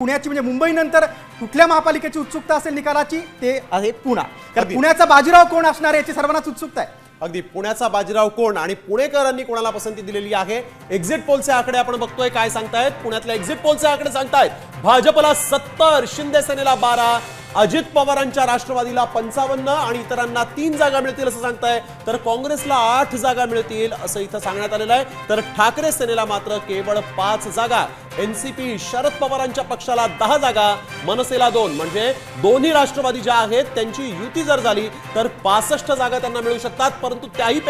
पुण्याची म्हणजे मुंबईनंतर कुठल्या महापालिकेची उत्सुकता असेल निकालाची ते आहे पुणा. कारण पुण्याचा बाजीराव कोण असणार याची सर्वांनाच उत्सुकता आहे. अगदी पुण्याचा बाजीराव कोण आणि पुणेकरांनी कोणाला पसंती दिलेली आहे. एक्झिट पोलचे आकडे आपण बघतोय काय सांगतायत. पुण्यातल्या एक्झिट पोलचे आकडे सांगतायत भाजपला 70, शिंदे सेनेला 12, अजित पवारांच्या राष्ट्रवादीला 55 आणि इतरांना 3 जागा मिळतील असं सांगताय. तर काँग्रेसला 8 जागा मिळतील असं इथं सांगण्यात आलेलं आहे. तर ठाकरे सेनेला मात्र केवळ 5 जागा, एनसीपी शरद पवारांच्या पक्षाला 10 जागा, मनसेला 2, म्हणजे दोन्ही राष्ट्रवादी ज्या आहेत त्यांची युती जर झाली तर 65 जागा त्यांना मिळू शकतात. परंतु त्याही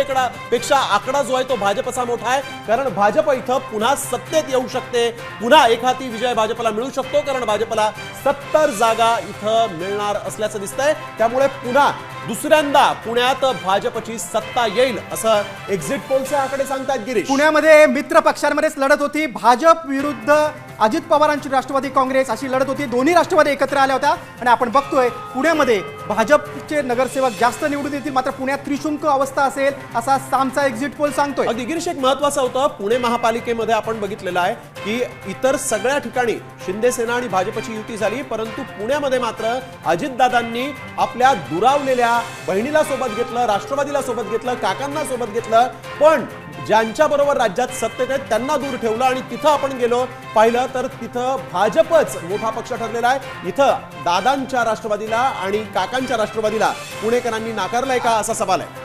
पेक्षा आकडा जो आहे तो भाजपचा मोठा आहे. कारण भाजप इथं पुन्हा सत्तेत येऊ शकते, पुन्हा एखादी विजय भाजपला मिळू शकतो. कारण भाजपला 70 जागा इथं मिळणार असल्याचं दिसतंय. त्यामुळे पुन्हा दुसऱ्यांदा पुण्यात भाजपची सत्ता येईल असं एक्झिट पोलचे आकडे सांगतात. गिरीश, पुण्यामध्ये मित्र पक्षांमध्येच लढत होती. भाजप विरुद्ध अजित पवारांची राष्ट्रवादी काँग्रेस अशी लढत होती. दोन्ही राष्ट्रवादी एकत्र आल्या होत्या आणि आपण बघतोय पुण्यामध्ये भाजपचे नगरसेवक जास्त निवडून येतील. मात्र पुण्यात त्रिशुंक अवस्था असेल असा सामचा एक्झिट पोल सांगतोय. अगदी गिरीश, एक महत्वाचं होतं पुणे महापालिकेमध्ये आपण बघितलेलं आहे की इतर सगळ्या ठिकाणी शिंदे सेना आणि भाजपची युती झाली, परंतु पुण्यामध्ये मात्र अजितदादांनी आपल्या दुरावलेल्या बहिणीला सोबत घेतलं, राष्ट्रवादीला सोबत घेतलं, काकांना सोबत घेतलं, पण ज्यांच्या बरोबर राज्यात सत्तेत आहेत त्यांना दूर ठेवलं. आणि तिथं आपण गेलो पाहिलं तर तिथं भाजपच मोठा पक्ष ठरलेला आहे. इथं दादांच्या राष्ट्रवादीला आणि काकांच्या राष्ट्रवादीला पुणेकरांनी नाकारलंय का असा सवाल आहे.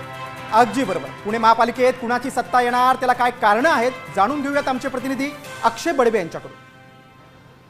अगदी बरोबर. पुणे महापालिकेत कुणाची सत्ता येणार, त्याला काय कारणं आहेत जाणून घेऊयात आमचे प्रतिनिधी अक्षय बडवे यांच्याकडून.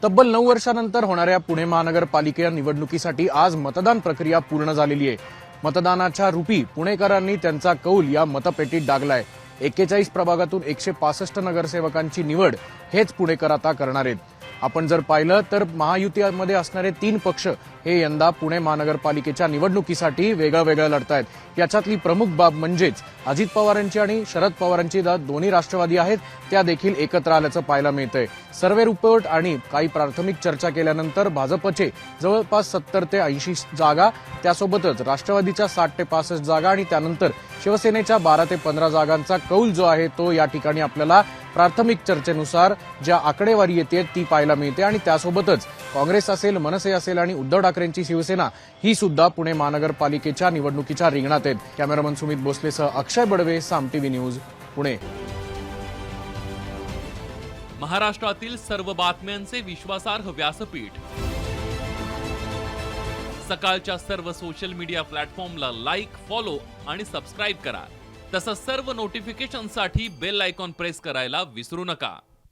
तब्बल 9 वर्षानंतर होणाऱ्या पुणे महानगरपालिका निवडणुकीसाठी आज मतदान प्रक्रिया पूर्ण झालेली आहे. मतदानाच्या रूपी पुणेकरांनी त्यांचा कौल या मतपेटीत डागलाय. 41 प्रभागातून 165 नगरसेवकांची निवड हेच पुणेकर आता करणार आहेत. आपण जर पाहिलं तर महायुतीमध्ये असणारे 3 पक्ष हे यंदा पुणे महानगरपालिकेच्या निवडणुकीसाठी वेगळं लढतायत. याच्यातली प्रमुख बाब म्हणजेच अजित पवारांची आणि शरद पवारांची दोन्ही राष्ट्रवादी आहेत त्या देखील एकत्र आल्याचं पाहायला मिळतंय. सर्व्हे रिपोर्ट आणि काही प्राथमिक चर्चा केल्यानंतर भाजपचे जवळपास 70 ते 80 जागा, त्यासोबतच राष्ट्रवादीच्या 60 ते 65 जागा आणि त्यानंतर शिवसेनेच्या 12 ते 15 जागांचा कौल जो आहे तो या ठिकाणी आपल्याला प्राथमिक चर्चेनुसार ज्या आकडेवारी येते ती पाहायला मिळते. आणि त्यासोबतच काँग्रेस असेल, मनसे असेल आणि उद्धव ठाकरेंची शिवसेना ही सुद्धा पुणे महानगरपालिकेच्या निवडणुकीच्या रिंगणात आहेत. कॅमेरामन सुमित भोसलेसह अक्षय बडवे, साम टीव्ही न्यूज, पुणे. महाराष्ट्रातील सर्व बातम्यांचे विश्वासार्ह व्यासपीठ. सकाळच्या सर्व सोशल मीडिया प्लॅटफॉर्मला लाईक, फॉलो आणि सबस्क्राईब करा. तसंच सर्व नोटिफिकेशनसाठी बेल आयकॉन प्रेस करायला विसरू नका.